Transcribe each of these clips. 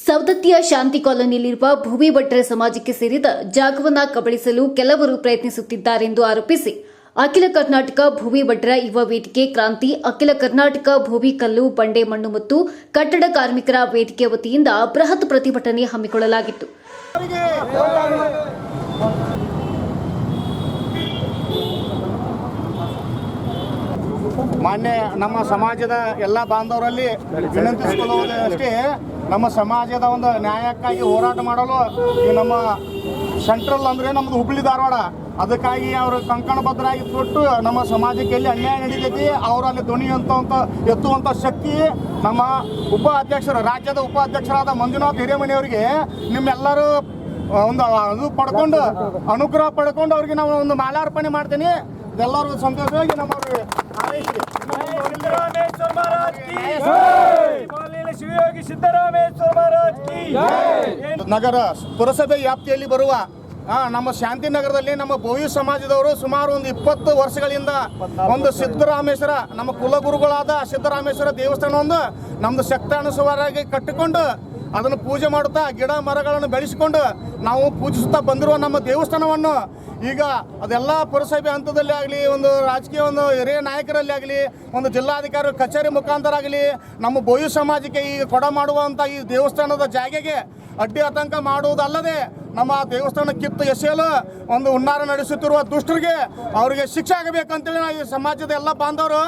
ಸವದತ್ತಿಯ ಶಾಂತಿ ಕಾಲೋನಿಯಲ್ಲಿರುವ ಭೂಮಿ ಭಟ್ರ ಸಮಾಜಕ್ಕೆ ಸೇರಿದ ಜಾಗವನ್ನು ಕಬಳಿಸಲು ಕೆಲವರು ಪ್ರಯತ್ನಿಸುತ್ತಿದ್ದಾರೆಂದು ಆರೋಪಿಸಿ ಅಖಿಲ ಕರ್ನಾಟಕ ಭೂಮಿ ಭಟ್ರ ಯುವ ವೇದಿಕೆ ಕ್ರಾಂತಿ, ಅಖಿಲ ಕರ್ನಾಟಕ ಭೂಮಿ ಕಲ್ಲು ಬಂಡೆ ಮಣ್ಣು ಮತ್ತು ಕಟ್ಟಡ ಕಾರ್ಮಿಕರ ವೇದಿಕೆ ವತಿಯಿಂದ ಬೃಹತ್ ಪ್ರತಿಭಟನೆ ಹಮ್ಮಿಕೊಳ್ಳಲಾಗಿತ್ತು. ಮಾನ್ಯ ನಮ್ಮ ಸಮಾಜದ ಎಲ್ಲ ಬಾಂಧವರಲ್ಲಿ ವಿನಂತಿಸಿಕೊಳ್ಳುವುದಷ್ಟೇ, ನಮ್ಮ ಸಮಾಜದ ಒಂದು ನ್ಯಾಯಕ್ಕಾಗಿ ಹೋರಾಟ ಮಾಡಲು ಈ ನಮ್ಮ ಸೆಂಟ್ರಲ್ ಅಂದರೆ ನಮ್ಮದು ಹುಬ್ಬಳ್ಳಿ ಧಾರವಾಡ, ಅದಕ್ಕಾಗಿ ಅವರು ಕಂಕಣಬದ್ಧರಾಗಿ ಕೊಟ್ಟು ನಮ್ಮ ಸಮಾಜಕ್ಕೆ ಎಲ್ಲಿ ಅನ್ಯಾಯ ನಡೀತೈತಿ ಅವರು ಅಲ್ಲಿ ಧ್ವನಿ ಎತ್ತುವಂಥ ಶಕ್ತಿ ನಮ್ಮ ರಾಜ್ಯದ ಉಪಾಧ್ಯಕ್ಷರಾದ ಮಂಜುನಾಥ್ ಹಿರೇಮನಿಯವರಿಗೆ ನಿಮ್ಮೆಲ್ಲರೂ ಒಂದು ಅದು ಪಡ್ಕೊಂಡು ಅನುಗ್ರಹ ಪಡ್ಕೊಂಡು ಅವ್ರಿಗೆ ನಾವು ಒಂದು ಮಾಲಾರ್ಪಣೆ ಮಾಡ್ತೀನಿ. ಎಲ್ಲರೂ ಸಂತೋಷವಾಗಿ ನಮ್ಮವ್ರಿಗೆ ಹಾರೈಸಿ ನಗರ ಪುರಸಭೆ ವ್ಯಾಪ್ತಿಯಲ್ಲಿ ಬರುವ ನಮ್ಮ ಶಾಂತಿನಗರದಲ್ಲಿ ನಮ್ಮ ಭೋವಿ ಸಮಾಜದವರು ಸುಮಾರು ಒಂದು 20 ವರ್ಷಗಳಿಂದ ಒಂದು ಸಿದ್ದರಾಮೇಶ್ವರ ನಮ್ಮ ಕುಲಗುರುಗಳಾದ ಸಿದ್ದರಾಮೇಶ್ವರ ದೇವಸ್ಥಾನವನ್ನು ನಮ್ಮದು ಶಕ್ತಾನುಸಾರವಾಗಿ ಕಟ್ಟಿಕೊಂಡು ಅದನ್ನು ಪೂಜೆ ಮಾಡುತ್ತಾ ಗಿಡ ಮರಗಳನ್ನು ಬೆಳೆಸಿಕೊಂಡು ನಾವು ಪೂಜಿಸುತ್ತಾ ಬಂದಿರುವ ನಮ್ಮ ದೇವಸ್ಥಾನವನ್ನು ಈಗ ಅದೆಲ್ಲ ಪುರಸಭೆ ಹಂತದಲ್ಲಿ ಆಗಲಿ, ಒಂದು ರಾಜಕೀಯ ಒಂದು ಹಿರಿಯ ನಾಯಕರಲ್ಲಿ ಆಗಲಿ, ಒಂದು ಜಿಲ್ಲಾಧಿಕಾರಿ ಕಚೇರಿ ಮುಖಾಂತರ ಆಗಲಿ ನಮ್ಮ ಭೋವಿ ಸಮಾಜಕ್ಕೆ ಈಗ ಕೊಡ ಮಾಡುವಂಥ ಈ ದೇವಸ್ಥಾನದ ಜಾಗೆಗೆ ಅಡ್ಡಿ ಆತಂಕ ಮಾಡುವುದಲ್ಲದೆ ನಮ್ಮ ದೇವಸ್ಥಾನ ಕಿತ್ತು ಎಸೆಯಲು ಒಂದು ಹುನ್ನಾರ ನಡೆಸುತ್ತಿರುವ ದುಷ್ಟರಿಗೆ ಅವರಿಗೆ ಶಿಕ್ಷೆ ಆಗಬೇಕಂತೇಳಿ ನಾವು ಈ ಸಮಾಜದ ಎಲ್ಲ ಬಾಂಧವರು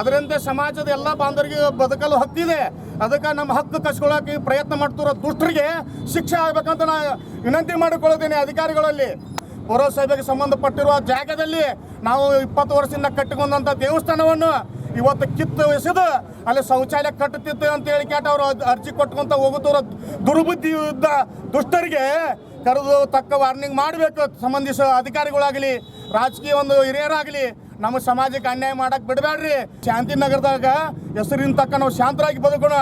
ಅದರಂತೆ ಸಮಾಜದ ಎಲ್ಲ ಬಾಂಧವರಿಗೆ ಬದುಕಲು ಹಕ್ಕಿದೆ. ಅದಕ್ಕೆ ನಮ್ಮ ಹಕ್ಕು ಕಸ್ಕೊಳ್ಳೋಕೆ ಪ್ರಯತ್ನ ಮಾಡ್ತಿರೋ ದುಷ್ಟರಿಗೆ ಶಿಕ್ಷೆ ಆಗಬೇಕಂತ ನಾನು ವಿನಂತಿ ಮಾಡಿಕೊಳ್ಳುತ್ತೇನೆ. ಅಧಿಕಾರಿಗಳಲ್ಲಿ ಪುರಸಭೆಗೆ ಸಂಬಂಧಪಟ್ಟಿರುವ ಜಾಗದಲ್ಲಿ ನಾವು 20 ವರ್ಷದಿಂದ ಕಟ್ಟಿಕೊಂಡಂಥ ದೇವಸ್ಥಾನವನ್ನು ಇವತ್ತು ಕಿತ್ತು ಎಸೆದು ಅಲ್ಲಿ ಶೌಚಾಲಯ ಕಟ್ಟುತ್ತಿತ್ತು ಅಂತ ಹೇಳಿ ಅವರು ಅರ್ಜಿ ಕೊಟ್ಕೊಂತ ಹೋಗುತ್ತಿರೋ ದುರ್ಬುದ್ಧಿ ದುಷ್ಟರಿಗೆ ಕರೆದು ತಕ್ಕ ವಾರ್ನಿಂಗ್ ಮಾಡಬೇಕು. ಸಂಬಂಧಿಸಿದ ಅಧಿಕಾರಿಗಳಾಗಲಿ, ರಾಜಕೀಯ ಒಂದು ಹಿರಿಯರಾಗಲಿ ನಮ್ಮ ಸಮಾಜಕ್ಕೆ ಅನ್ಯಾಯ ಮಾಡಕ್ಕೆ ಬಿಡಬೇಡ್ರಿ. ಶಾಂತಿನಗರದಾಗ ಹೆಸರಿನ ತಕ್ಕ ನಾವು ಶಾಂತರಾಗಿ ಬದುಕೋಣ,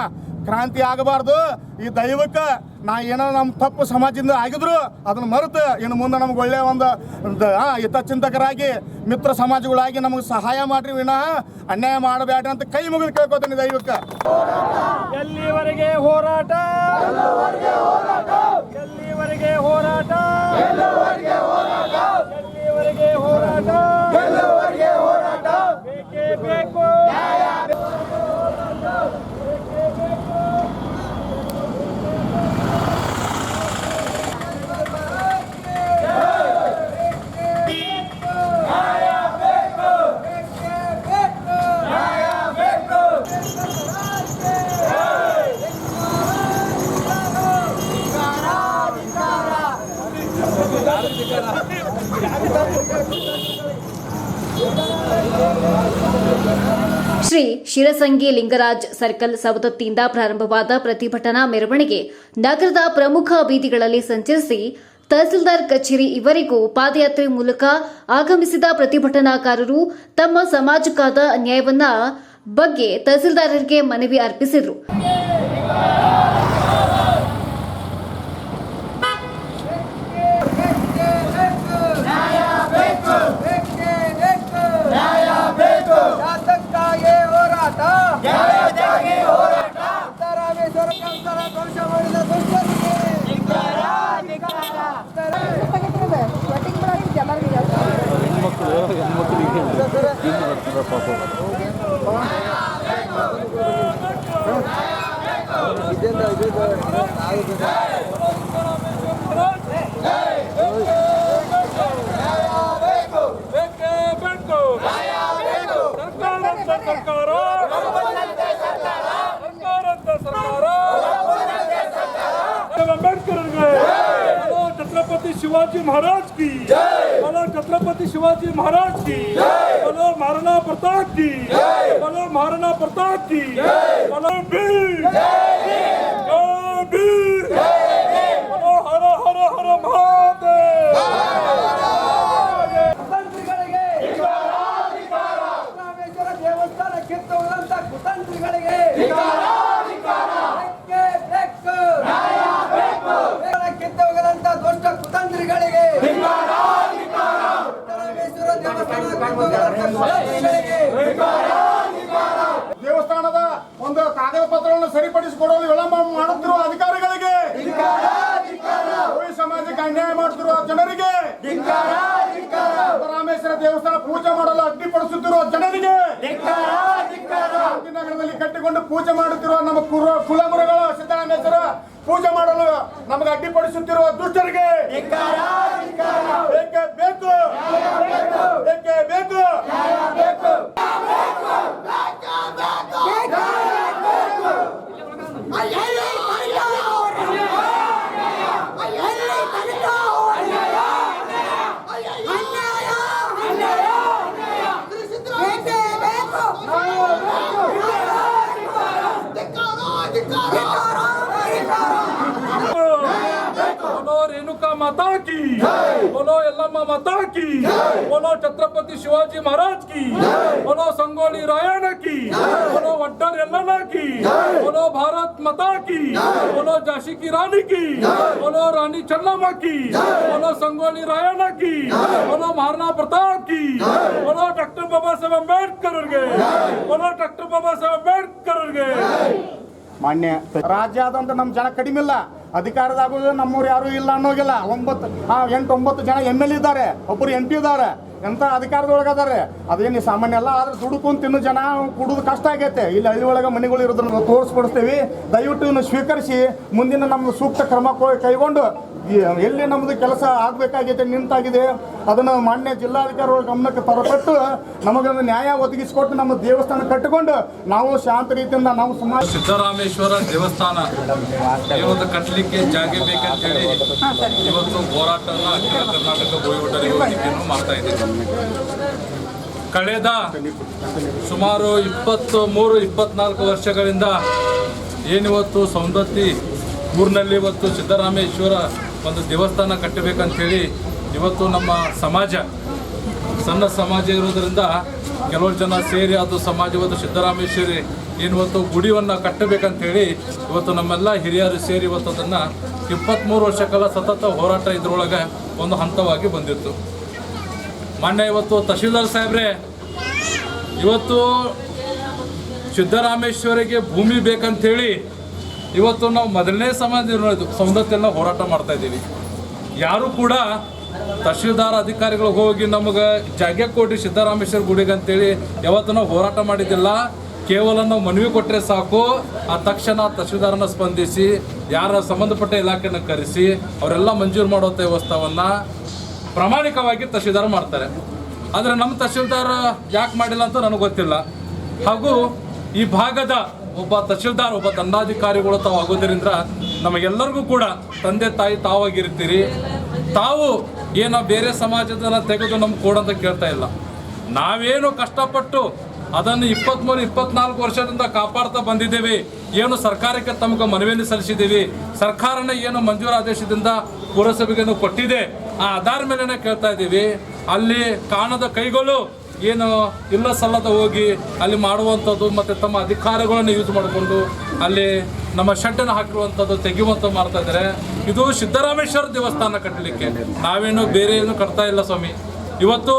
ಕ್ರಾಂತಿ ಆಗಬಾರ್ದು. ಈ ದೈವಕ್ಕೆ ಏನೋ ನಮ್ಮ ತಪ್ಪು ಸಮಾಜದಿಂದ ಆಗಿದ್ರು ಅದನ್ನು ಮರೆತು ಇನ್ನು ಮುಂದೆ ನಮ್ಗೆ ಒಳ್ಳೆಯ ಒಂದು ಹಿತಚಿಂತಕರಾಗಿ ಮಿತ್ರ ಸಮಾಜಗಳಾಗಿ ನಮಗೆ ಸಹಾಯ ಮಾಡ್ರಿ, ವಿನಃ ಅನ್ಯಾಯ ಮಾಡಬೇಡ್ರಿ ಅಂತ ಕೈ ಮುಗಿದು ಕೇಳ್ಕೊತೀನಿ ದೈವಕ್ಕೆ. ಎಲ್ಲಿವರೆಗೆ ಹೋರಾಟ, ಎಲ್ಲಿವರೆಗೆ ಹೋರಾಟ, ಎಲ್ಲಿವರೆಗೆ ಹೋರಾಟ, ಬೇಕೇ ಬೇಕು. ಶ್ರೀ ಶಿರಸಂಗಿ ಲಿಂಗರಾಜ್ ಸರ್ಕಲ್ ಸವದತ್ತಿಯಿಂದ ಪ್ರಾರಂಭವಾದ ಪ್ರತಿಭಟನಾ ಮೆರವಣಿಗೆ ನಗರದ ಪ್ರಮುಖ ಬೀದಿಗಳಲ್ಲಿ ಸಂಚರಿಸಿ ತಹಸೀಲ್ದಾರ್ ಕಚೇರಿ ಇವರೆಗೂ ಪಾದಯಾತ್ರೆ ಮೂಲಕ ಆಗಮಿಸಿದ ಪ್ರತಿಭಟನಾಕಾರರು ತಮ್ಮ ಸಮಾಜಕ್ಕಾದ ಅನ್ಯಾಯವನ್ನ ಬಗ್ಗೆ ತಹಸೀಲ್ದಾರರಿಗೆ ಮನವಿ ಅರ್ಪಿಸಿದರು. छत्रपति शिवाजी महाराज की जय, बोलो छत्रपति शिवाजी महाराज की जय, बोलो महाराणा प्रताप की जय, बोलो महाराणा प्रताप की जय, बोलो वीर बोलो हर हर हर महादेव. ದೇವಸ್ಥಾನ ಕಿತ್ತುವಂತ ಕುತಂತ್ರಿಗಳಿಗೆ ಕಿತ್ತೋಗದಂತ ದುಷ್ಟ ಕುತಂತ್ರಿಗಳಿಗೆ ದೇವಸ್ಥಾನದ ಒಂದು ಕಾಗದ ಪತ್ರವನ್ನು ಸರಿಪಡಿಸಿಕೊಡಲು ವಿಳಂಬ ಮಾಡುತ್ತಿರುವ ಅಧಿಕಾರಿಗಳಿಗೆ ಅನ್ಯಾಯ ಮಾಡುತ್ತಿರುವ ಜನರಿಗೆ, ಸಿದ್ದರಾಮೇಶ್ವರ ದೇವಸ್ಥಾನ ಪೂಜೆ ಮಾಡಲು ಅಡ್ಡಿಪಡಿಸುತ್ತಿರುವ ಜನರಿಗೆ, ಶಾಂತಿನಗರದಲ್ಲಿ ಕಟ್ಟಿಕೊಂಡು ಪೂಜೆ ಮಾಡುತ್ತಿರುವ ನಮ್ಮ ಕುಲಗುರುಗಳು ಸಿದ್ದರಾಮೇಶ್ವರ ಪೂಜೆ ಮಾಡಲು ನಮಗೆ ಅಡ್ಡಿಪಡಿಸುತ್ತಿರುವ ದುಷ್ಟರಿಗೆ ಬೇಕೇ ಬೇಕು, ಬೇಕೇ ಬೇಕು. बोलो रेणुका माता की, बोलो यल्लम्मा माता की, बोलो छत्रपति शिवाजी महाराज की, बोलो संगोली रायण की, बोलो वड्डर यल्लन्न की, बोलो भारत माता की, बोलो झांसी की रानी की, बोलो रानी ಚೆನ್ನಮ್ಮ की, बोलो संगोली रायण की, बोलो महाराणा प्रताप की, बोलो डॉक्टर बाबा साहेब अंबेडकर ಅವ್ರಿಗೆ, बोलो डॉक्टर बाबा साहेब अंबेडकर ಅವ್ರಿಗೆ. ಮಾನ್ಯ ರಾಜ್ಯಾದಂತ ನಮ್ಮ ಜನ ಕಡಿಮೆ ಇಲ್ಲ, ಅಧಿಕಾರದಾಗೋದು ನಮ್ಮೂರು ಯಾರು ಇಲ್ಲ ಅನ್ನೋಗಿಲ್ಲ. 8-9 ಜನ ML ಇದ್ದಾರೆ, ಒಬ್ಬರು MP ಇದ್ದಾರೆ, ಎಂತ ಅಧಿಕಾರದೊಳಗದಾರೆ. ಅದೇನು ಸಾಮಾನ್ಯ ಅಲ್ಲ. ಆದ್ರೆ ದುಡುಕೊಂಡು ತಿನ್ನೋ ಜನ ಕುಡುದು ಕಷ್ಟ ಆಗೈತೆ. ಇಲ್ಲಿ ಹಳ್ಳಿ ಒಳಗೆ ಮನೆಗಳು ಇರೋದನ್ನ ತೋರಿಸ್ಕೊಡಿಸ್ತೀವಿ. ದಯವಿಟ್ಟು ಇನ್ನು ಸ್ವೀಕರಿಸಿ ಮುಂದಿನ ನಮ್ದು ಸೂಕ್ತ ಕ್ರಮ ಕೈಗೊಂಡು ಎಲ್ಲಿ ನಮ್ದು ಕೆಲಸ ಆಗ್ಬೇಕಾಗೈತೆ ನಿಂತಾಗಿದೆ ಅದನ್ನು ಮಾನ್ಯ ಜಿಲ್ಲಾಧಿಕಾರಿಗಳ ಗಮನಕ್ಕೆ ತರಪಟ್ಟು ನಮಗೊಂದು ನ್ಯಾಯ ಒದಗಿಸಿಕೊಟ್ಟು ನಮ್ಮ ದೇವಸ್ಥಾನ ಕಟ್ಟಿಕೊಂಡು ನಾವು ಶಾಂತ ರೀತಿಯಿಂದ ನಾವು ಸಮಾಜ ಸಿದ್ದರಾಮೇಶ್ವರ ದೇವಸ್ಥಾನ ಇವತ್ತು ಕಟ್ಟಲಿಕ್ಕೆ ಜಾಗ ಬೇಕಂತೇಳಿ ಇವತ್ತು ಹೋರಾಟನ ಅಖಿಲ ಕರ್ನಾಟಕ ಗೋವಿಬಟ್ಟ ವೇದಿಕೆಯನ್ನು ಮಾಡ್ತಾ ಇದ್ದೀವಿ. ಕಳೆದ ಸುಮಾರು 23-24 ವರ್ಷಗಳಿಂದ ಏನಿವತ್ತು ಸೌಂದತ್ತಿ ಊರಿನಲ್ಲಿ ಇವತ್ತು ಸಿದ್ದರಾಮೇಶ್ವರ ಒಂದು ದೇವಸ್ಥಾನ ಕಟ್ಟಬೇಕಂತೇಳಿ ಇವತ್ತು ನಮ್ಮ ಸಮಾಜ ಸಣ್ಣ ಸಮಾಜ ಇರೋದರಿಂದ ಕೆಲವರು ಜನ ಸೇರಿ ಅದು ಸಮಾಜ ಇವತ್ತು ಸಿದ್ದರಾಮೇಶ್ವರಿ ಏನಿವತ್ತು ಗುಡಿಯನ್ನು ಕಟ್ಟಬೇಕಂತೇಳಿ ಇವತ್ತು ನಮ್ಮೆಲ್ಲ ಹಿರಿಯರು ಸೇರಿ ಇವತ್ತು ಅದನ್ನು 23 ವರ್ಷ ಕಾಲ ಸತತ ಹೋರಾಟ ಇದರೊಳಗೆ ಒಂದು ಹಂತವಾಗಿ ಬಂದಿತ್ತು. ಮೊನ್ನೆ ಇವತ್ತು ತಹಶೀಲ್ದಾರ್ ಸಾಹೇಬ್ರೆ ಇವತ್ತು ಸಿದ್ದರಾಮೇಶ್ವರಿಗೆ ಭೂಮಿ ಬೇಕಂತೇಳಿ ಇವತ್ತು ನಾವು ಮೊದಲನೇ ಸಮಾಜ ಸೌಂದತ್ಯನ ಹೋರಾಟ ಮಾಡ್ತಾ ಇದ್ದೀವಿ. ಯಾರು ಕೂಡ ತಹಶೀಲ್ದಾರ್ ಅಧಿಕಾರಿಗಳು ಹೋಗಿ ನಮಗೆ ಜಾಗ ಕೊಡಿ ಸಿದ್ದರಾಮೇಶ್ವರ ಗುಡಿಗೆ ಅಂತೇಳಿ ಯಾವತ್ತೂ ನಾವು ಹೋರಾಟ ಮಾಡಿದ್ದಿಲ್ಲ. ಕೇವಲ ನಾವು ಮನವಿ ಕೊಟ್ಟರೆ ಸಾಕು, ಆ ತಕ್ಷಣ ತಹಶೀಲ್ದಾರನ ಸ್ಪಂದಿಸಿ ಯಾರ ಸಂಬಂಧಪಟ್ಟ ಇಲಾಖೆನ ಕರೆಸಿ ಅವರೆಲ್ಲ ಮಂಜೂರು ಮಾಡೋ ವ್ಯವಸ್ಥೆಯನ್ನು ಪ್ರಾಮಾಣಿಕವಾಗಿ ತಹಶೀಲ್ದಾರ್ ಮಾಡ್ತಾರೆ. ಆದರೆ ನಮ್ಮ ತಹಶೀಲ್ದಾರ್ ಯಾಕೆ ಮಾಡಿಲ್ಲ ಅಂತ ನನಗೆ ಗೊತ್ತಿಲ್ಲ. ಹಾಗೂ ಈ ಭಾಗದ ಒಬ್ಬ ತಹಶೀಲ್ದಾರ್ ಒಬ್ಬ ದಂಡಾಧಿಕಾರಿಗಳು ತಾವು ಆಗೋದರಿಂದ ನಮಗೆಲ್ಲರಿಗೂ ಕೂಡ ತಂದೆ ತಾಯಿ ತಾವಾಗಿರ್ತೀರಿ. ತಾವು ಏನೋ ಬೇರೆ ಸಮಾಜದನ್ನ ತೆಗೆದು ನಮ್ಗೆ ಕೊಡಂತ ಕೇಳ್ತಾ ಇಲ್ಲ. ನಾವೇನು ಕಷ್ಟಪಟ್ಟು ಅದನ್ನು 23-24 ವರ್ಷದಿಂದ ಕಾಪಾಡ್ತಾ ಬಂದಿದ್ದೇವೆ. ಏನು ಸರ್ಕಾರಕ್ಕೆ ತಮಗೆ ಮನವಿಯನ್ನು ಸಲ್ಲಿಸಿದ್ದೀವಿ. ಸರ್ಕಾರನ ಏನು ಮಂಜೂರು ಆದೇಶದಿಂದ ಪುರಸಭೆಗೆ ಕೊಟ್ಟಿದೆ ಆ ಆಧಾರ ಮೇಲೆ ಕೇಳ್ತಾ ಇದ್ದೀವಿ. ಅಲ್ಲಿ ಕಾಣದ ಕೈಗಳು ಏನು ಇಲ್ಲ ಸಲ್ಲದ ಹೋಗಿ ಅಲ್ಲಿ ಮಾಡುವಂಥದ್ದು ಮತ್ತು ತಮ್ಮ ಅಧಿಕಾರಗಳನ್ನು ಯೂಸ್ ಮಾಡಿಕೊಂಡು ಅಲ್ಲಿ ನಮ್ಮ ಶೆಡ್ಡನ್ನು ಹಾಕಿರುವಂಥದ್ದು ತೆಗೆಯುವಂಥದ್ದು ಮಾಡ್ತಾ ಇದ್ದಾರೆ. ಇದು ಸಿದ್ದರಾಮೇಶ್ವರ ದೇವಸ್ಥಾನ ಕಟ್ಟಲಿಕ್ಕೆ ನಾವೇನು ಬೇರೆ ಏನು ಕಟ್ತಾ ಇಲ್ಲ ಸ್ವಾಮಿ. ಇವತ್ತು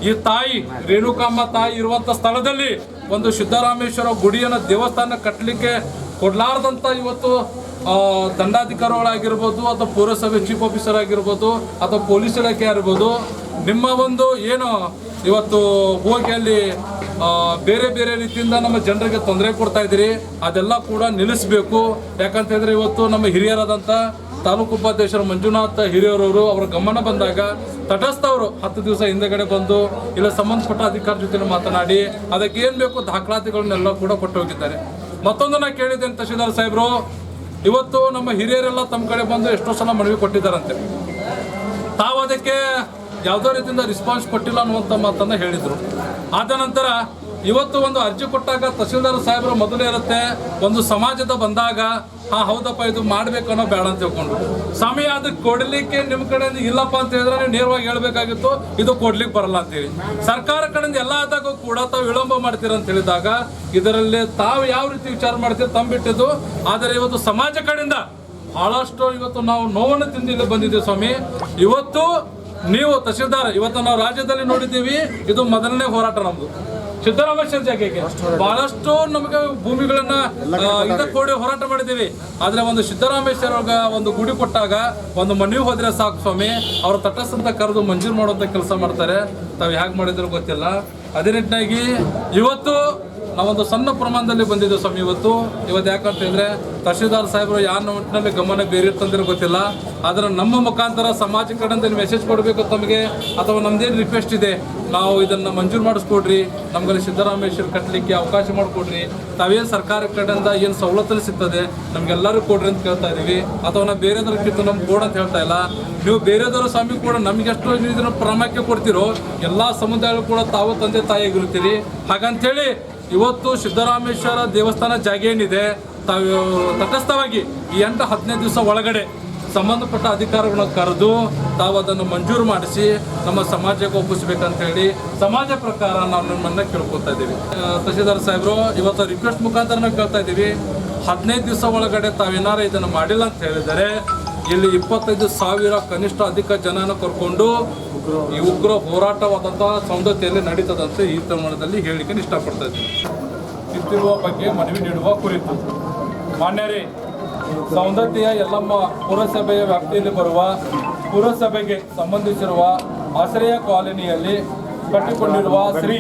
ಈ ತಾಯಿ ರೇಣುಕಾಂಬ ತಾಯಿ ಇರುವಂಥ ಸ್ಥಳದಲ್ಲಿ ಒಂದು ಸಿದ್ದರಾಮೇಶ್ವರ ಗುಡಿಯನ್ನು ದೇವಸ್ಥಾನ ಕಟ್ಟಲಿಕ್ಕೆ ಕೊಡಲಾರ್ದಂಥ ಇವತ್ತು ದಂಡಾಧಿಕಾರಿಗಳಾಗಿರ್ಬೋದು ಅಥವಾ ಪುರಸಭೆ ಚೀಫ್ ಆಫೀಸರ್ ಆಗಿರ್ಬೋದು ಅಥವಾ ಪೊಲೀಸ್ ಇಲಾಖೆ ಆಗಿರ್ಬೋದು ನಿಮ್ಮ ಒಂದು ಏನು ಇವತ್ತು ಹೋಗಿ ಅಲ್ಲಿ ಬೇರೆ ಬೇರೆ ರೀತಿಯಿಂದ ನಮ್ಮ ಜನರಿಗೆ ತೊಂದರೆ ಕೊಡ್ತಾ ಇದ್ದೀರಿ. ಅದೆಲ್ಲ ಕೂಡ ನಿಲ್ಲಿಸಬೇಕು. ಯಾಕಂತ ಹೇಳಿದ್ರೆ ಇವತ್ತು ನಮ್ಮ ಹಿರಿಯರಾದಂಥ ತಾಲೂಕು ಉಪಾಧ್ಯಕ್ಷರು ಮಂಜುನಾಥ್ ಹಿರಿಯರವರು ಅವರ ಗಮನ ಬಂದಾಗ ತಟಸ್ಥವರು 10 ದಿವಸ ಹಿಂದೆಗಡೆ ಬಂದು ಇಲ್ಲ ಸಂಬಂಧಪಟ್ಟ ಅಧಿಕಾರಿ ಜೊತೆ ಮಾತನಾಡಿ ಅದಕ್ಕೆ ಏನು ಬೇಕು ದಾಖಲಾತಿಗಳನ್ನೆಲ್ಲ ಕೂಡ ಕೊಟ್ಟು ಹೋಗಿದ್ದಾರೆ. ಮತ್ತೊಂದು ನಾ ಕೇಳಿದ್ದೇನೆ ತಹಶೀಲ್ದಾರ್ ಸಾಹೇಬರು, ಇವತ್ತು ನಮ್ಮ ಹಿರಿಯರೆಲ್ಲ ತಮ್ಮ ಕಡೆ ಬಂದು ಎಷ್ಟೋ ಸಲ ಮನವಿ ಕೊಟ್ಟಿದ್ದಾರಂತೆ. ತಾವು ಅದಕ್ಕೆ ಯಾವುದೋ ರೀತಿಯಿಂದ ರೆಸ್ಪಾನ್ಸ್ ಕೊಟ್ಟಿಲ್ಲ ಅನ್ನುವಂಥ ಮಾತನ್ನು ಹೇಳಿದರು. ಆದ ನಂತರ ಇವತ್ತು ಒಂದು ಅರ್ಜಿ ಕೊಟ್ಟಾಗ ತಹಶೀಲ್ದಾರ್ ಸಾಹೇಬರು ಮೊದಲೇ ಇರುತ್ತೆ ಒಂದು ಸಮಾಜದ ಬಂದಾಗ ಹೌದಪ್ಪ ಇದು ಮಾಡಬೇಕು ಅನ್ನೋ ಬೇಡ ಅಂತ ತಿಳ್ಕೊಂಡು ಸಮಯ ಅದಕ್ಕೆ ಕೊಡಲಿಕ್ಕೆ ನಿಮ್ಮ ಕಡೆಯಿಂದ ಇಲ್ಲಪ್ಪ ಅಂತ ಹೇಳಿದ್ರೆ ನೀವು ನೇರವಾಗಿ ಹೇಳಬೇಕಾಗಿತ್ತು ಇದು ಕೊಡ್ಲಿಕ್ಕೆ ಬರಲ್ಲ ಅಂತೇಳಿ. ಸರ್ಕಾರ ಕಡೆಯಿಂದ ಎಲ್ಲ ಆದಾಗ ಕೂಡ ತಾವು ವಿಳಂಬ ಮಾಡ್ತೀರ ಅಂತ ಹೇಳಿದಾಗ ಇದರಲ್ಲಿ ತಾವು ಯಾವ ರೀತಿ ವಿಚಾರ ಮಾಡ್ತೀರಿ ತಮ್ಮ ಬಿಟ್ಟಿದ್ದು. ಆದರೆ ಇವತ್ತು ಸಮಾಜ ಕಡೆಯಿಂದ ಬಹಳಷ್ಟು ಇವತ್ತು ನಾವು ನೋವನ್ನು ತಿಂದು ಇಲ್ಲಿ ಬಂದಿದ್ದೀವಿ ಸ್ವಾಮಿ. ಇವತ್ತು ನೀವು ತಹಶೀಲ್ದಾರ್ ಇವತ್ತು ನಾವು ರಾಜ್ಯದಲ್ಲಿ ನೋಡಿದ್ದೀವಿ, ಇದು ಮೊದಲನೇ ಹೋರಾಟ ನಮ್ಮದು. ಸಿದ್ದರಾಮೇಶ್ವರ ಜಾಗಕ್ಕೆ ಬಹಳಷ್ಟು ನಮಗೆ ಭೂಮಿಗಳನ್ನ ಕೊಡಿ ಹೋರಾಟ ಮಾಡಿದ್ದೀವಿ. ಆದ್ರೆ ಒಂದು ಸಿದ್ದರಾಮೇಶ್ವರ ಒಂದು ಗುಡಿ ಕೊಟ್ಟಾಗ ಒಂದು ಮನವಿ ಹೋದ್ರೆ ಸಾಕು ಸ್ವಾಮಿ, ಅವ್ರ ತಟಸ್ಥಂತ ಕರೆದು ಮಂಜೂರು ಮಾಡುವಂತ ಕೆಲಸ ಮಾಡ್ತಾರೆ. ತಾವು ಹೇಗೆ ಮಾಡಿದ್ರು ಗೊತ್ತಿಲ್ಲ. ಅದೇ ನಿಟ್ಟಿನಾಗಿ ಇವತ್ತು ನಾವೊಂದು ಸಣ್ಣ ಪ್ರಮಾಣದಲ್ಲಿ ಬಂದಿದ್ದೇವೆ ಸ್ವಾಮಿ. ಇವತ್ತು ಯಾಕಂತ ಹೇಳಿದ್ರೆ ತಹಶೀಲ್ದಾರ್ ಸಾಹೇಬರು ಯಾವ ನಿಟ್ಟಿನಲ್ಲಿ ಗಮನ ಬೇರೆ ಇರ್ತಂದ್ರೆ ಗೊತ್ತಿಲ್ಲ. ಆದ್ರೆ ನಮ್ಮ ಮುಖಾಂತರ ಸಮಾಜ ಕಡೆಯಿಂದ ಮೆಸೇಜ್ ಕೊಡಬೇಕು ತಮಗೆ, ಅಥವಾ ನಮ್ದೇನು ರಿಕ್ವೆಸ್ಟ್ ಇದೆ, ನಾವು ಇದನ್ನ ಮಂಜೂರು ಮಾಡಿಸ್ಕೊಡ್ರಿ, ನಮ್ಗಲ್ಲಿ ಸಿದ್ದರಾಮೇಶ್ವರ ಕಟ್ಟಲಿಕ್ಕೆ ಅವಕಾಶ ಮಾಡಿಕೊಡ್ರಿ, ತಾವೇನು ಸರ್ಕಾರ ಕಡೆಯಿಂದ ಏನು ಸವಲತ್ತು ಸಿಗ್ತದೆ ನಮ್ಗೆಲ್ಲರೂ ಕೊಡ್ರಿ ಅಂತ ಕೇಳ್ತಾ ಇದೀವಿ. ಅಥವಾ ನಾವು ಬೇರೆದಕ್ಕಿಂತ ನಮ್ಗೆ ಕೊಡ ಅಂತ ಹೇಳ್ತಾ ಇಲ್ಲ. ನೀವು ಬೇರೆದವರು ಸ್ವಾಮಿ ಕೂಡ ನಮ್ಗೆ ಎಷ್ಟು ಇದನ್ನ ಪ್ರಾಮುಖ್ಯ ಕೊಡ್ತಿರೋ ಎಲ್ಲ ಸಮುದಾಯಗಳು ಕೂಡ ತಾವು ತಂದೆ ತಾಯಿಯಾಗಿರ್ತೀರಿ. ಹಾಗಂತೇಳಿ ಇವತ್ತು ಸಿದ್ದರಾಮೇಶ್ವರ ದೇವಸ್ಥಾನ ಜಾಗ ಏನಿದೆ, ತಾವು ತಟಸ್ಥವಾಗಿ ಈ 8-15 ದಿವಸ ಒಳಗಡೆ ಸಂಬಂಧಪಟ್ಟ ಅಧಿಕಾರಿಗಳನ್ನ ಕರೆದು ತಾವು ಅದನ್ನು ಮಂಜೂರು ಮಾಡಿಸಿ ನಮ್ಮ ಸಮಾಜಕ್ಕೆ ಒಪ್ಪಿಸ್ಬೇಕಂತ ಹೇಳಿ ಸಮಾಜ ಪ್ರಕಾರ ನಾವು ನಿಮ್ಮನ್ನ ಕೇಳ್ಕೊತಾ ಇದ್ದೀವಿ. ತಹಶೀಲ್ದಾರ್ ಸಾಹೇಬರು ಇವತ್ತು ರಿಕ್ವೆಸ್ಟ್ ಮುಖಾಂತರ ನಾವು ಕೇಳ್ತಾ ಇದ್ದೀವಿ, 15 ದಿವಸ ಒಳಗಡೆ ತಾವೇನಾರು ಇದನ್ನು ಮಾಡಿಲ್ಲ ಅಂತ ಹೇಳಿದರೆ ಇಲ್ಲಿ 25,000 ಕನಿಷ್ಠ ಅಧಿಕ ಜನನ ಕರ್ಕೊಂಡು ಈ ಉಗ್ರ ಹೋರಾಟವಾದಂಥ ಸೌಂದರ್ಯದಲ್ಲಿ ನಡೀತದಂತೆ ಈ ಪ್ರಮಾಣದಲ್ಲಿ ಹೇಳಿಕೆ ಇಷ್ಟಪಡ್ತಾ ಇದ್ದೀನಿ. ಕಿತ್ತಿರುವ ಬಗ್ಗೆ ಮನವಿ ನೀಡುವ ಕುರಿತು ಮಾನ್ಯರೇ, ಸೌಂದರ್ಯ ಯಲ್ಲಮ್ಮ ಪುರಸಭೆಯ ವ್ಯಾಪ್ತಿಯಲ್ಲಿ ಬರುವ ಪುರಸಭೆಗೆ ಸಂಬಂಧಿಸಿರುವ ಆಶ್ರಯ ಕಾಲೋನಿಯಲ್ಲಿ ಕಟ್ಟಿಕೊಂಡಿರುವ ಶ್ರೀ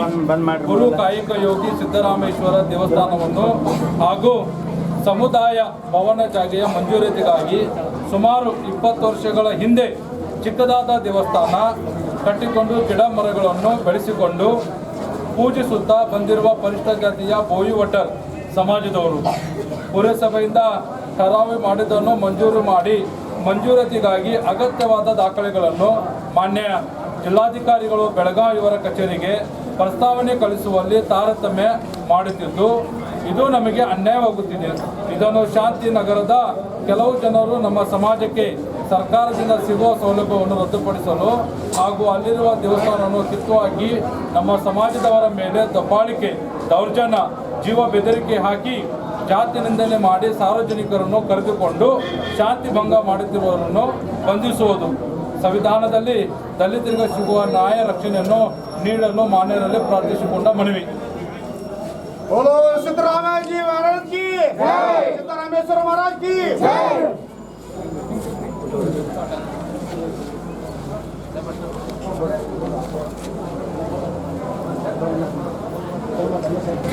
ಗುರು ಕಾಯಿಕ ಯೋಗಿ ಸಿದ್ದರಾಮೇಶ್ವರ ದೇವಸ್ಥಾನವನ್ನು ಹಾಗೂ ಸಮುದಾಯ ಭವನ ಜಾಗೆಯ ಮಂಜೂರಾತಿಗಾಗಿ ಸುಮಾರು 20 ವರ್ಷಗಳ ಹಿಂದೆ ಚಿಕ್ಕದಾದ ದೇವಸ್ಥಾನ ಕಟ್ಟಿಕೊಂಡು ಗಿಡ ಮರಗಳನ್ನು ಬೆಳೆಸಿಕೊಂಡು ಪೂಜಿಸುತ್ತಾ ಬಂದಿರುವ ಪರಿಷ್ಠ ಜಾತಿಯ ಬೋಯಿವಟರ್ ಸಮಾಜದವರು ಪುರಸಭೆಯಿಂದ ಠರಾವು ಮಾಡಿದ್ದನ್ನು ಮಂಜೂರು ಮಾಡಿ ಮಂಜೂರಾತಿಗಾಗಿ ಅಗತ್ಯವಾದ ದಾಖಲೆಗಳನ್ನು ಮಾನ್ಯ ಜಿಲ್ಲಾಧಿಕಾರಿಗಳು ಬೆಳಗಾವಿ ಇವರ ಕಚೇರಿಗೆ ಪ್ರಸ್ತಾವನೆ ಕಳಿಸುವಲ್ಲಿ ತಾರತಮ್ಯ ಮಾಡುತ್ತಿದ್ದು ಇದು ನಮಗೆ ಅನ್ಯಾಯವಾಗುತ್ತಿದೆ. ಇದನ್ನು ಶಾಂತಿನಗರದ ಕೆಲವು ಜನರು ನಮ್ಮ ಸಮಾಜಕ್ಕೆ ಸರ್ಕಾರದಿಂದ ಸಿಗುವ ಸೌಲಭ್ಯವನ್ನು ರದ್ದುಪಡಿಸಲು ಹಾಗೂ ಅಲ್ಲಿರುವ ದೇವಸ್ಥಾನವನ್ನು ಕಿತ್ತುಹಾಕಿ ನಮ್ಮ ಸಮಾಜದವರ ಮೇಲೆ ದಬ್ಬಾಳಿಕೆ, ದೌರ್ಜನ್ಯ, ಜೀವ ಬೆದರಿಕೆ ಹಾಕಿ ಜಾತಿ ನಿಂದನೆ ಮಾಡಿ ಸಾರ್ವಜನಿಕರನ್ನು ಕರೆದುಕೊಂಡು ಶಾಂತಿ ಭಂಗ ಮಾಡುತ್ತಿರುವವರನ್ನು ಬಂಧಿಸುವುದು, ಸಂವಿಧಾನದಲ್ಲಿ ದಲಿತರಿಗೆ ಸಿಗುವ ನ್ಯಾಯ ರಕ್ಷಣೆಯನ್ನು ನೀಡಲು ಮಾನ್ಯರಲ್ಲಿ ಪ್ರಾರ್ಥಿಸಿಕೊಂಡ ಮನವಿ. बोलो सिद्धरामेश्वर जी महाराज की जय, सिद्धरामेश्वर महाराज की जय.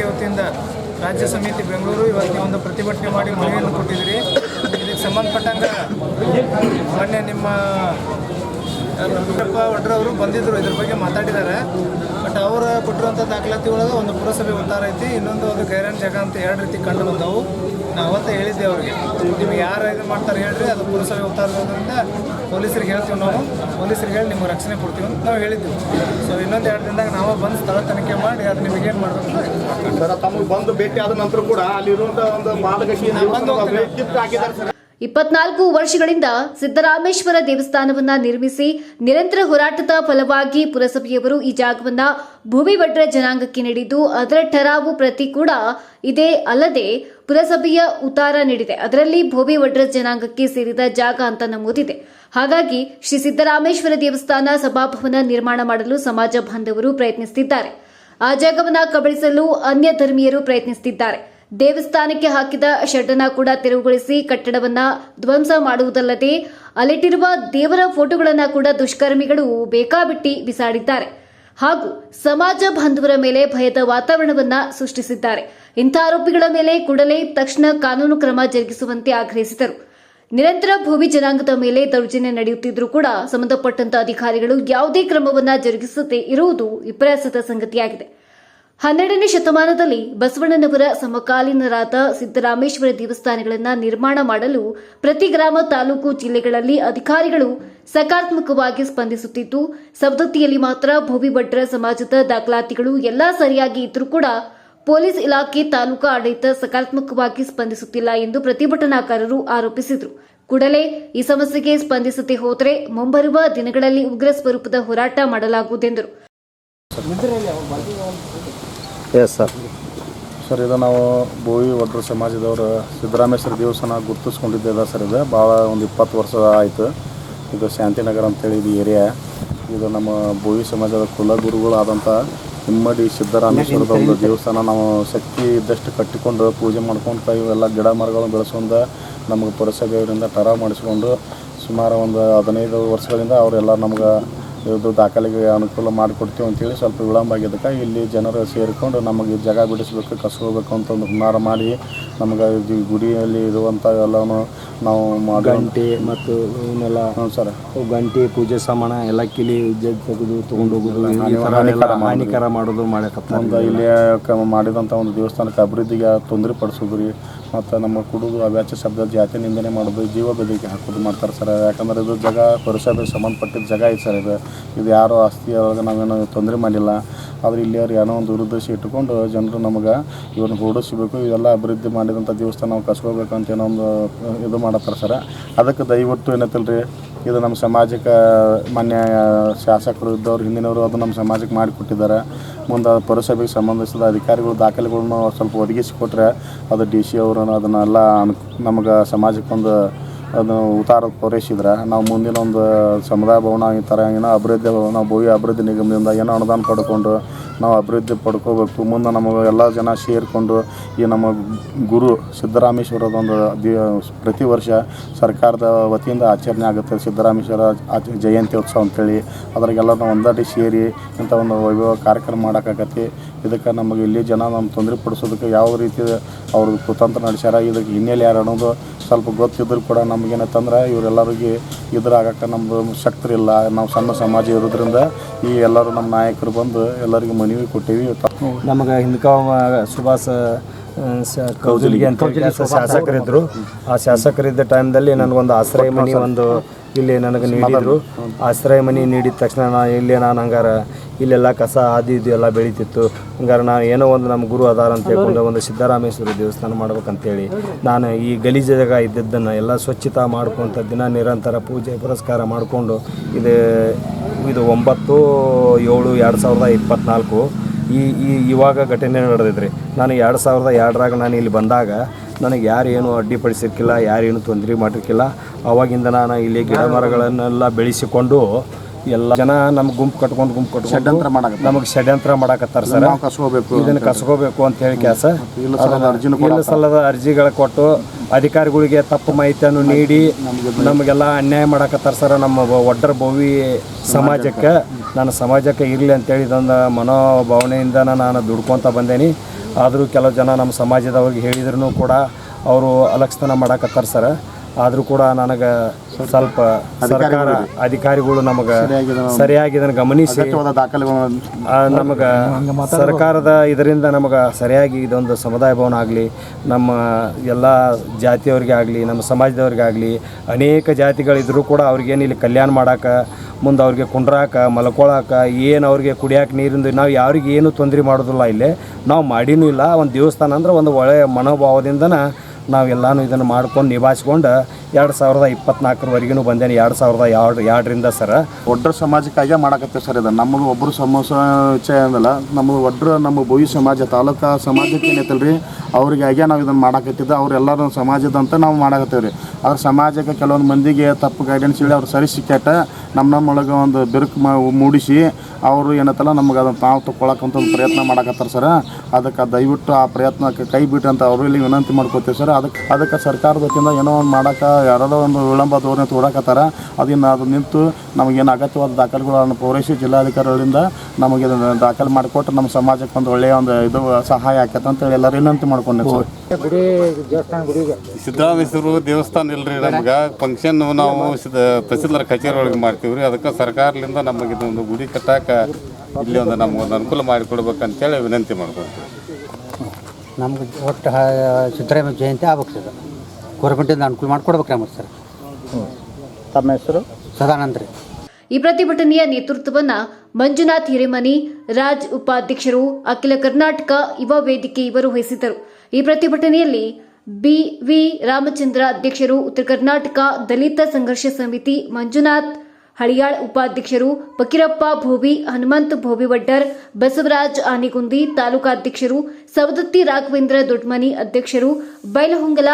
ವತಿಯಿಂದ ರಾಜ್ಯ ಸಮಿತಿ ಬೆಂಗಳೂರು ಇವತ್ತಿನ ಒಂದು ಪ್ರತಿಭಟನೆ ಮಾಡಿ ಮನವಿಯನ್ನು ಕೊಟ್ಟಿದ್ದೀರಿ. ಇದಕ್ಕೆ ಸಂಬಂಧಪಟ್ಟಂಗೆ ಮೊನ್ನೆ ನಿಮ್ಮ ಒಡ್ರವರು ಬಂದಿದ್ದರು, ಇದ್ರ ಬಗ್ಗೆ ಮಾತಾಡಿದ್ದಾರೆ. ಬಟ್ ಅವರು ಕೊಟ್ಟಿರುವಂಥ ದಾಖಲಾತಿ ಒಳಗೆ ಒಂದು ಪುರಸಭೆ ಉತ್ತಾರ ಐತಿ, ಇನ್ನೊಂದು ಅದು ಗೈರಾನ್ ಜಾಗ ಅಂತ 2 ರೀತಿ ಕಂಡು ಬಂದವು. ನಾವು ಅವತ್ತೇ ಹೇಳಿದ್ದೆ ಅವ್ರಿಗೆ, ನಿಮ್ಗೆ ಯಾರು ಇದು ಮಾಡ್ತಾರೆ ಹೇಳ್ರಿ, ಅದು ಪುರಸಭೆ ಉತ್ತಾರದಿಂದ ಪೊಲೀಸರಿಗೆ ಹೇಳ್ತೀವಿ, ನಾವು ಪೊಲೀಸರಿಗೆ ಹೇಳಿ ನಿಮ್ಗೆ ರಕ್ಷಣೆ ಕೊಡ್ತೀವಿ ಅಂತ ನಾವು ಹೇಳಿದ್ವಿ. ಸೊ ಇನ್ನೊಂದು 2 ದಿನದಾಗ ನಾವು ಬಂದು ಸ್ಥಳ ತನಿಖೆ ಮಾಡಿ ಅದು ನಿಮಗೇನು ಮಾಡಬೇಕು ಸರ್, ತಮಗೆ ಬಂದು ಭೇಟಿ ಆದ ನಂತರ ಕೂಡ ಅಲ್ಲಿರುವಂಥ ಒಂದು ಮಾರ್ಗಶಿ 24 ವರ್ಷಗಳಿಂದ ಸಿದ್ದರಾಮೇಶ್ವರ ದೇವಸ್ಥಾನವನ್ನ ನಿರ್ಮಿಸಿ ನಿರಂತರ ಹೋರಾಟದ ಫಲವಾಗಿ ಪುರಸಭೆಯವರು ಈ ಜಾಗವನ್ನ ಭೂಮಿ ಭಟ್ರ ಜನಾಂಗಕ್ಕೆ ನೀಡಿದ್ದು ಅದರ ಠರಾವು ಪ್ರತಿ ಕೂಡ ಇದೆ. ಅಲ್ಲದೆ ಪುರಸಭೆಯ ಉತ್ತಾರ ನೀಡಿದೆ, ಅದರಲ್ಲಿ ಭೂಮಿ ಭಟ್ರ ಜನಾಂಗಕ್ಕೆ ಸೇರಿದ ಜಾಗ ಅಂತ ನಮೂದಿದೆ. ಹಾಗಾಗಿ ಶ್ರೀ ಸಿದ್ದರಾಮೇಶ್ವರ ದೇವಸ್ಥಾನ ಸಭಾಭವನ ನಿರ್ಮಾಣ ಮಾಡಲು ಸಮಾಜ ಬಾಂಧವರು ಪ್ರಯತ್ನಿಸುತ್ತಿದ್ದಾರೆ. ಆ ಜಾಗವನ್ನ ಕಬಳಿಸಲು ಅನ್ಯ ಧರ್ಮೀಯರು ಪ್ರಯತ್ನಿಸುತ್ತಿದ್ದಾರೆ. ದೇವಸ್ಥಾನಕ್ಕೆ ಹಾಕಿದ ಶೆಡ್ ಅನ್ನು ಕೂಡ ತೆರವುಗೊಳಿಸಿ ಕಟ್ಟಡವನ್ನ ಧ್ವಂಸ ಮಾಡುವುದಲ್ಲದೆ ಅಲ್ಲಿಟ್ಟಿರುವ ದೇವರ ಫೋಟೋಗಳನ್ನು ಕೂಡ ದುಷ್ಕರ್ಮಿಗಳು ಬೇಕಾಬಿಟ್ಟಿ ಬಿಸಾಡಿದ್ದಾರೆ ಹಾಗೂ ಸಮಾಜ ಬಾಂಧವರ ಮೇಲೆ ಭಯದ ವಾತಾವರಣವನ್ನ ಸೃಷ್ಟಿಸಿದ್ದಾರೆ. ಇಂಥ ಆರೋಪಿಗಳ ಮೇಲೆ ಕೂಡಲೇ ತಕ್ಷಣ ಕಾನೂನು ಕ್ರಮ ಜರುಗಿಸುವಂತೆ ಆಗ್ರಹಿಸಿದರು. ನಿರಂತರ ಭೂಮಿ ಜನಾಂಗದ ಮೇಲೆ ದೌರ್ಜನ್ಯ ನಡೆಯುತ್ತಿದ್ದರೂ ಕೂಡ ಸಂಬಂಧಪಟ್ಟಂತ ಅಧಿಕಾರಿಗಳು ಯಾವುದೇ ಕ್ರಮವನ್ನ ಜರುಗಿಸದೆ ಇರುವುದು ವಿಪರ್ಯಾಸದ ಸಂಗತಿಯಾಗಿದೆ. 12ನೇ ಶತಮಾನದಲ್ಲಿ ಬಸವಣ್ಣನವರ ಸಮಕಾಲೀನರಾದ ಸಿದ್ದರಾಮೇಶ್ವರ ದೇವಸ್ಥಾನಗಳನ್ನು ನಿರ್ಮಾಣ ಮಾಡಲು ಪ್ರತಿ ಗ್ರಾಮ, ತಾಲೂಕು, ಜಿಲ್ಲೆಗಳಲ್ಲಿ ಅಧಿಕಾರಿಗಳು ಸಕಾರಾತ್ಮಕವಾಗಿ ಸ್ಪಂದಿಸುತ್ತಿದ್ದು, ಸವದತ್ತಿಯಲ್ಲಿ ಮಾತ್ರ ಭೂಮಿ ಭಟ್ರ ಸಮಾಜದ ದಾಖಲಾತಿಗಳು ಎಲ್ಲಾ ಸರಿಯಾಗಿ ಇದ್ರೂ ಕೂಡ ಪೊಲೀಸ್ ಇಲಾಖೆ, ತಾಲೂಕಾ ಆಡಳಿತ ಸಕಾರಾತ್ಮಕವಾಗಿ ಸ್ಪಂದಿಸುತ್ತಿಲ್ಲ ಎಂದು ಪ್ರತಿಭಟನಾಕಾರರು ಆರೋಪಿಸಿದರು. ಕೂಡಲೇ ಈ ಸಮಸ್ಯೆಗೆ ಸ್ಪಂದಿಸದೆ ಹೋದರೆ ಮುಂಬರುವ ದಿನಗಳಲ್ಲಿ ಉಗ್ರ ಸ್ವರೂಪದ ಹೋರಾಟ ಮಾಡಲಾಗುವುದೆಂದರು. ಎಸ್ ಸರ್, ಇದು ನಾವು ಬೋವಿ ಒಡ್ರ ಸಮಾಜದವರು ಸಿದ್ದರಾಮೇಶ್ವರ ದೇವಸ್ಥಾನ ಗುರುತಿಸ್ಕೊಂಡಿದ್ದೇವೆ ಸರ್. ಇದು ಭಾಳ ಒಂದು 20 ವರ್ಷ ಆಯಿತು. ಇದು ಶಾಂತಿನಗರ ಅಂತೇಳಿ ಇದು ಏರಿಯಾ. ಇದು ನಮ್ಮ ಬೋವಿ ಸಮಾಜದ ಕುಲಗುರುಗಳಾದಂಥ ಇಮ್ಮಡಿ ಸಿದ್ದರಾಮೇಶ್ವರದ ಒಂದು ದೇವಸ್ಥಾನ ನಾವು ಶಕ್ತಿ ಇದ್ದಷ್ಟು ಕಟ್ಟಿಕೊಂಡು ಪೂಜೆ ಮಾಡ್ಕೊಂಡು ಇವೆಲ್ಲ ಗಿಡ ಮರಗಳನ್ನು ಬೆಳೆಸ್ಕೊಂಡು ನಮಗೆ ಪುರಸಭೆಯವರಿಂದ ಟರ ಮಾಡಿಸ್ಕೊಂಡು ಸುಮಾರು ಒಂದು 15 ವರ್ಷಗಳಿಂದ ಅವರೆಲ್ಲ ನಮ್ಗೆ ಇದು ದಾಖಲೆಗೆ ಅನುಕೂಲ ಮಾಡಿಕೊಡ್ತೀವಿ ಅಂತೇಳಿ ಸ್ವಲ್ಪ ವಿಳಂಬ ಆಗಿದ್ದಕ್ಕೆ ಇಲ್ಲಿ ಜನರು ಸೇರಿಕೊಂಡು ನಮಗೆ ಜಾಗ ಬಿಡಿಸ್ಬೇಕು ಕಸ್ಕೋಬೇಕು ಅಂತ ಒಂದು ಹುನ್ನಾರ ಮಾಡಿ ನಮಗೆ ಈ ಗುಡಿಯಲ್ಲಿ ಇರುವಂಥ ಎಲ್ಲನೂ ನಾವು ಗಂಟೆ ಮತ್ತು ಇವನ್ನೆಲ್ಲ ಸರ್ ಗಂಟೆ ಪೂಜೆ ಸಾಮಾನ ಎಲ್ಲ ಕಿಲಿ ತೆಗೆದು ತೊಗೊಂಡು ಹೋಗೋದು ಈ ಥರ ಎಲ್ಲ ಹಾನಿಕರ ಮಾಡೋದು ಮಾಡಕತ್ತ ಒಂದು ಇಲ್ಲಿ ಮಾಡಿದಂಥ ಒಂದು ದೇವಸ್ಥಾನಕ್ಕೆ ಅಭಿವೃದ್ಧಿಗೆ ತೊಂದರೆ ಪಡಿಸೋದು ರೀ ಮತ್ತು ನಮ್ಮ ಕುಡುದು ಅವ್ಯಾಚ ಶಬ್ದ ಜಾತಿ ನಿಂದನೆ ಮಾಡೋದು ಜೀವ ಬೆದರಿಕೆ ಹಾಕೋದು ಮಾಡ್ತಾರೆ ಸರ್. ಯಾಕಂದರೆ ಇದು ಜಾಗ ಪುರಸಭೆಗೆ ಸಂಬಂಧಪಟ್ಟಿದ್ದ ಜಾಗ ಐತೆ ಸರ್. ಇದು ಯಾರೋ ಆಸ್ತಿ ಒಳಗೆ ನಾವೇನೋ ತೊಂದರೆ ಮಾಡಿಲ್ಲ. ಆದರೆ ಇಲ್ಲಿ ಅವ್ರು ಏನೋ ಒಂದು ದುರುದ್ದೇಶ ಇಟ್ಟುಕೊಂಡು ಜನರು ನಮಗೆ ಇವ್ರನ್ನ ಓಡಿಸ್ಬೇಕು, ಇವೆಲ್ಲ ಅಭಿವೃದ್ಧಿ ಮಾಡಿದಂಥ ದೇವಸ್ಥಾನ ನಾವು ಕಸ್ಕೋಬೇಕು ಅಂತ ಏನೋ ಒಂದು ಇದು ಮಾಡತ್ತಾರೆ ಸರ್. ಅದಕ್ಕೆ ದಯವಿಟ್ಟು ಏನೈತಲ್ಲ ರೀ, ಇದು ನಮ್ಮ ಸಮಾಜಕ್ಕೆ ಮಾನ್ಯ ಶಾಸಕರು ಇದ್ದವ್ರು ಹಿಂದಿನವರು ಅದು ನಮ್ಮ ಸಮಾಜಕ್ಕೆ ಮಾಡಿಕೊಟ್ಟಿದ್ದಾರೆ. ಮುಂದೆ ಪುರಸಭೆಗೆ ಸಂಬಂಧಿಸಿದ ಅಧಿಕಾರಿಗಳು ದಾಖಲೆಗಳನ್ನು ಸ್ವಲ್ಪ ಒದಗಿಸಿಕೊಟ್ರೆ ಅದು DC ಅವರು ಅದನ್ನೆಲ್ಲ ನಮಗೆ ಸಮಾಜಕ್ಕೊಂದು ಅದನ್ನು ಉತ್ತಾರ ಪೂರೈಸಿದ್ರೆ ನಾವು ಮುಂದಿನ ಒಂದು ಸಮುದಾಯ ಭವನ ಈ ಥರ ಏನೋ ಅಭಿವೃದ್ಧಿ ನಾವು ಭವ್ಯ ಅಭಿವೃದ್ಧಿ ನಿಗಮದಿಂದ ಏನೋ ಅನುದಾನ ಪಡ್ಕೊಂಡು ನಾವು ಅಭಿವೃದ್ಧಿ ಪಡ್ಕೋಬೇಕು. ಮುಂದೆ ನಮಗೆ ಎಲ್ಲ ಜನ ಸೇರಿಕೊಂಡು ಈ ನಮ್ಮ ಗುರು ಸಿದ್ದರಾಮೇಶ್ವರದ ಒಂದು ಪ್ರತಿ ವರ್ಷ ಸರ್ಕಾರದ ವತಿಯಿಂದ ಆಚರಣೆ ಆಗುತ್ತೆ ಸಿದ್ದರಾಮೇಶ್ವರ ಜಯಂತಿ ಉತ್ಸವ ಅಂತೇಳಿ. ಅದ್ರಾಗೆಲ್ಲ ನಾವು ಒಂದಾಡಿ ಸೇರಿ ಇಂಥ ಒಂದು ವೈಭವ ಕಾರ್ಯಕ್ರಮ ಮಾಡೋಕ್ಕಾಗತ್ತೆ. ಇದಕ್ಕೆ ನಮಗೆ ಇಲ್ಲಿ ಜನ ನಮ್ಮ ತೊಂದರೆ ಪಡಿಸೋದಕ್ಕೆ ಯಾವ ರೀತಿ ಅವ್ರದ್ದು ಕುತಂತ್ರ ನಡೆಸ್ಯಾರ, ಇದಕ್ಕೆ ಹಿನ್ನೆಲೆ ಯಾರು ಅನ್ನೋದು ಸ್ವಲ್ಪ ಗೊತ್ತಿದ್ರು ಕೂಡ ನಮಗೇನಂತಂದ್ರೆ ಇವರೆಲ್ಲರಿಗೆ ಇದ್ರಾಗಕ್ಕೆ ನಮ್ಮದು ಶಕ್ತಿ ಇಲ್ಲ. ನಾವು ಸಣ್ಣ ಸಮಾಜ ಇರೋದ್ರಿಂದ ಈ ಎಲ್ಲರೂ ನಮ್ಮ ನಾಯಕರು ಬಂದು ಎಲ್ಲರಿಗೂ ಮನವಿ ಕೊಟ್ಟೀವಿ. ನಮಗೆ ಹಿಂದಕ ಸುಭಾಷ್ ಕೌಜಲ್ಗಿ ಅಂತ ಶಾಸಕರಿದ್ದರು. ಆ ಶಾಸಕರಿದ್ದ ಟೈಮ್ದಲ್ಲಿ ನನಗೊಂದು ಆಶ್ರಯ ಮನೆ ಒಂದು ಇಲ್ಲಿ ನನಗೆ ನೀಡಿದರು. ಆಶ್ರಯ ಮನೆ ನೀಡಿದ ತಕ್ಷಣ ನಾನು ಹಂಗಾರ ಇಲ್ಲೆಲ್ಲ ಕಸ ಅದು ಇದು ಎಲ್ಲ ಬೆಳೀತಿತ್ತು. ಹಂಗಾರೆ ನಾನು ಏನೋ ಒಂದು ನಮ್ಮ ಗುರು ಅದಾರ ಅಂತ ಹೇಳ್ಕೊಂಡು ಒಂದು ಸಿದ್ದರಾಮೇಶ್ವರ ದೇವಸ್ಥಾನ ಮಾಡ್ಬೇಕಂತೇಳಿ ನಾನು ಈ ಗಲೀಜು ಜಾಗ ಇದ್ದದ್ದನ್ನು ಎಲ್ಲ ಸ್ವಚ್ಛತಾ ಮಾಡ್ಕೊತ ದಿನ ನಿರಂತರ ಪೂಜೆ ಪುರಸ್ಕಾರ ಮಾಡಿಕೊಂಡು ಇದು 9/7/2024 ಇವಾಗ ಘಟನೆ ನಡೆದಿದ್ರಿ. ನಾನು 2002ರಾಗ ನಾನು ಇಲ್ಲಿ ಬಂದಾಗ ನನಗೆ ಯಾರೇನು ಅಡ್ಡಿಪಡಿಸಿರ್ಕಿಲ್ಲ, ಯಾರೇನು ತೊಂದರೆ ಮಾಡಿರ್ಕಿಲ್ಲ. ಅವಾಗಿಂದ ನಾನು ಇಲ್ಲಿ ಗಿಡ ಮರಗಳನ್ನೆಲ್ಲ ಬೆಳೆಸಿಕೊಂಡು ಎಲ್ಲ ಜನ ನಮ್ಗೆ ಗುಂಪು ಕಟ್ಕೊಂಡು ನಮಗೆ ಷಡ್ಯಂತ್ರ ಮಾಡಕತ್ತಾರೆ ಸರ್. ಇದನ್ನು ಕಸ್ಕೋಬೇಕು ಅಂತ ಹೇಳಿ ಕೆಲಸ ಇಲ್ಲ ಸಲ್ಲದ ಅರ್ಜಿಗಳು ಕೊಟ್ಟು ಅಧಿಕಾರಿಗಳಿಗೆ ತಪ್ಪು ಮಾಹಿತಿಯನ್ನು ನೀಡಿ ನಮಗೆಲ್ಲ ಅನ್ಯಾಯ ಮಾಡಕತ್ತಾರೆ ಸರ್. ನಮ್ಮ ಒಡ್ಡರ ಭೋವಿ ಸಮಾಜಕ್ಕೆ ನಾನು ಸಮಾಜಕ್ಕೆ ಇರಲಿ ಅಂತೇಳಿ ಇದೊಂದು ಮನೋಭಾವನೆಯಿಂದ ನಾನು ದುಡ್ಕೊತ ಬಂದೇನಿ. ಆದರೂ ಕೆಲವು ಜನ ನಮ್ಮ ಸಮಾಜದವ್ರಿಗೆ ಹೇಳಿದ್ರು ಕೂಡ ಅವರು ಅಲಕ್ಷತನ ಮಾಡಕತ್ತಾರೆ ಸರ್. ಆದರೂ ಕೂಡ ನನಗೆ ಸ್ವಲ್ಪ ಸರ್ಕಾರ ಅಧಿಕಾರಿಗಳು ನಮಗೆ ಸರಿಯಾಗಿ ಇದನ್ನು ಗಮನಿಸಿ ನಮಗೆ ಸರ್ಕಾರದ ಇದರಿಂದ ನಮಗೆ ಸರಿಯಾಗಿ ಇದೊಂದು ಸಮುದಾಯ ಭವನ ಆಗಲಿ, ನಮ್ಮ ಎಲ್ಲ ಜಾತಿಯವ್ರಿಗೆ ಆಗಲಿ, ನಮ್ಮ ಸಮಾಜದವ್ರಿಗೆ ಆಗಲಿ, ಅನೇಕ ಜಾತಿಗಳಿದ್ರೂ ಕೂಡ ಅವ್ರಿಗೇನು ಇಲ್ಲಿ ಕಲ್ಯಾಣ ಮಾಡೋಕೆ, ಮುಂದೆ ಅವ್ರಿಗೆ ಕುಂಡ್ರಾಕ ಮಲ್ಕೊಳಕ್ಕೆ, ಏನು ಅವ್ರಿಗೆ ಕುಡಿಯೋಕೆ ನೀರಿಂದು ನಾವು ಯಾರಿಗೆ ಏನೂ ತೊಂದರೆ ಮಾಡೋದಿಲ್ಲ. ಇಲ್ಲಿ ನಾವು ಮಾಡಿನೂ ಇಲ್ಲ. ಒಂದು ದೇವಸ್ಥಾನ ಅಂದ್ರೆ ಒಂದು ಒಳ್ಳೆಯ ಮನೋಭಾವದಿಂದನ ನಾವೆಲ್ಲನೂ ಇದನ್ನು ಮಾಡ್ಕೊಂಡು ನಿಭಾಯಿಸ್ಕೊಂಡು 2024ವರೆಗೂ ಬಂದೇನೆ. 2002ರಿಂದ ಸರ್ ಒಡ್ರ ಸಮಾಜಕ್ಕಾಗೆ ಮಾಡಕತ್ತೇವೆ ಸರ್. ಇದು ನಮ್ಮದು ಒಬ್ಬರು ಸಮಸ್ಯೆ ಅಂದಲ್ಲ, ನಮ್ಮದು ಒಡ್ರ ನಮ್ಮ ಭೋವಿ ಸಮಾಜ ತಾಲೂಕಾ ಸಮಾಜಕ್ಕೆ ಏನೈತಲ್ಲ ರೀ, ಅವ್ರಿಗಾಗೆ ನಾವು ಇದನ್ನು ಮಾಡಕತ್ತಿದ್ದು. ಅವರೆಲ್ಲರೂ ಸಮಾಜದಂತ ನಾವು ಮಾಡಕತ್ತೇವೆ ರೀ. ಆದ್ರೆ ಸಮಾಜಕ್ಕೆ ಕೆಲವೊಂದು ಮಂದಿಗೆ ತಪ್ಪು ಗೈಡೆನ್ಸ್ ಹೇಳಿ ಅವ್ರು ಸರಿ ಸಿಕ್ಕಾಟ ನಮ್ಮೊಳಗೆ ಒಂದು ಬೆರುಕು ಮೂಡಿಸಿ ಅವರು ಏನತ್ತಲ್ಲ ನಮಗೆ ಅದನ್ನು ನಾವು ತೊಗೊಳಕ್ಕಂತ ಒಂದು ಪ್ರಯತ್ನ ಮಾಡಕತ್ತಾರೆ ಸರ್. ಅದಕ್ಕೆ ದಯವಿಟ್ಟು ಆ ಪ್ರಯತ್ನಕ್ಕೆ ಕೈ ಬಿಟ್ಟು ಅಂತ ಅವರು ಇಲ್ಲಿ ವಿನಂತಿ ಮಾಡ್ಕೋತೀವಿ ಸರ್. ಅದಕ್ಕೆ ಸರ್ಕಾರದ ವತಿಯಿಂದ ಏನೋ ಒಂದು ಮಾಡೋಕೆ ಯಾರೋ ಒಂದು ವಿಳಂಬ ಧೋರಣೆ ತೋಡಕತ್ತಾರ. ಅದು ನಿಂತು ನಮಗೇನು ಅಗತ್ಯವಾದ ದಾಖಲೆಗಳನ್ನು ಪೂರೈಸಿ ಜಿಲ್ಲಾಧಿಕಾರಿಗಳಿಂದ ನಮಗೆ ದಾಖಲೆ ಮಾಡಿಕೊಟ್ಟು ನಮ್ಮ ಸಮಾಜಕ್ಕೆ ಒಂದು ಒಳ್ಳೆಯ ಒಂದು ಇದು ಸಹಾಯ ಆಕೈತೆ ಅಂತೇಳಿ ಎಲ್ಲರೂ ವಿನಂತಿ ಮಾಡ್ಕೊಂಡೆ ಸರ್. ಸಿದ್ದರಾಮೇಶ್ವರ ದೇವಸ್ಥಾನ ಇಲ್ರಿ, ನಮ್ಗೆ ಫಂಕ್ಷನ್ ನಾವು ತಹಸೀಲ್ದಾರ್ ಕಚೇರಿ ಒಳಗೆ ಮಾಡ್ತೀವಿ ರೀ. ಅದಕ್ಕೆ ಸರ್ಕಾರದಿಂದ ನಮಗೆ ಇದೊಂದು ಗುಡಿ ಕಟ್ಟಾಕ ಇಲ್ಲಿ ಒಂದು ನಮಗೊಂದು ಅನುಕೂಲ ಮಾಡಿಕೊಡ್ಬೇಕಂತೇಳಿ ವಿನಂತಿ ಮಾಡ್ಕೊಳ್ತೀವಿ. ನಮ್ಗೆ ಒಟ್ಟು ಸಿದ್ದರಾಮಯ್ಯ ಜಯಂತಿ ಆಗ್ಬೇಕು ಸರ್. ಗೌರ್ಮೆಂಟಿಂದ ಅನುಕೂಲ ಮಾಡಿಕೊಡ್ಬೇಕು ನಮಗೆ ಸರ್. ತಮ್ಮ ಹೆಸರು? ಸದಾನಂದ ರೀ. ಈ ಪ್ರತಿಭಟನೆಯ ನೇತೃತ್ವವನ್ನ ಮಂಜುನಾಥ್ ಹಿರೇಮನಿ, ರಾಜ್ ಉಪಾಧ್ಯಕ್ಷರು, ಅಖಿಲ ಕರ್ನಾಟಕ ಯುವ ವೇದಿಕೆ ಇವರು ವಹಿಸಿದ್ದರು. ಈ ಪ್ರತಿಭಟನೆಯಲ್ಲಿ BV ರಾಮಚಂದ್ರ ಅಧ್ಯಕ್ಷರು, ಉತ್ತರ ಕರ್ನಾಟಕ ದಲಿತ ಸಂಘರ್ಷ ಸಮಿತಿ ಮಂಜುನಾಥ್ ಹಳಿಯಾಳ್ ಉಪಾಧ್ಯಕ್ಷರು, ಫಕೀರಪ್ಪ ಭೋವಿ, ಹನುಮಂತ್ ಭೋವಿವಡ್ಡರ್, ಬಸವರಾಜ್ ಆನೆಗುಂದಿ ತಾಲೂಕಾಧ್ಯಕ್ಷರು, ಸವದತ್ತಿ ರಾಘವೇಂದ್ರ ದೊಡ್ಮನಿ ಅಧ್ಯಕ್ಷರು, ಬೈಲಹೊಂಗಲ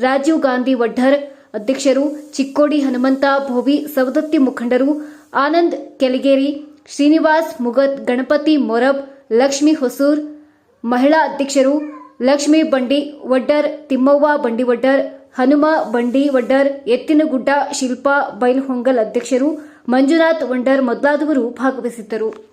ರಾಜೀವ್ ಗಾಂಧಿ ವಡ್ಡರ್ ಅಧ್ಯಕ್ಷರು, ಚಿಕ್ಕೋಡಿ ಹನುಮಂತ ಭೋವಿ ಸವದತ್ತಿ ಮುಖಂಡರು, ಆನಂದ್ ಕೆಲಿಗೇರಿ, ಶ್ರೀನಿವಾಸ್ ಮುಗತ್, ಗಣಪತಿ ಮೊರಬ್, ಲಕ್ಷ್ಮೀ ಹೊಸೂರ್, ಮಹಿಳಾ ಅಧ್ಯಕ್ಷರು ಲಕ್ಷ್ಮೀ ಬಂಡಿ ವಡ್ಡರ್, ತಿಮ್ಮವ್ವ ಬಂಡಿ ವಡ್ಡರ್, ಹನುಮ ಬಂಡಿ ವಡ್ಡರ್, ಎತ್ತಿನಗುಡ್ಡ ಶಿಲ್ಪಾ ಬೈಲ್ಹೊಂಗಲ್ ಅಧ್ಯಕ್ಷರು ಮಂಜುನಾಥ್ ವಂಡರ್ ಮೊದಲಾದವರು ಭಾಗವಹಿಸಿದ್ದರು.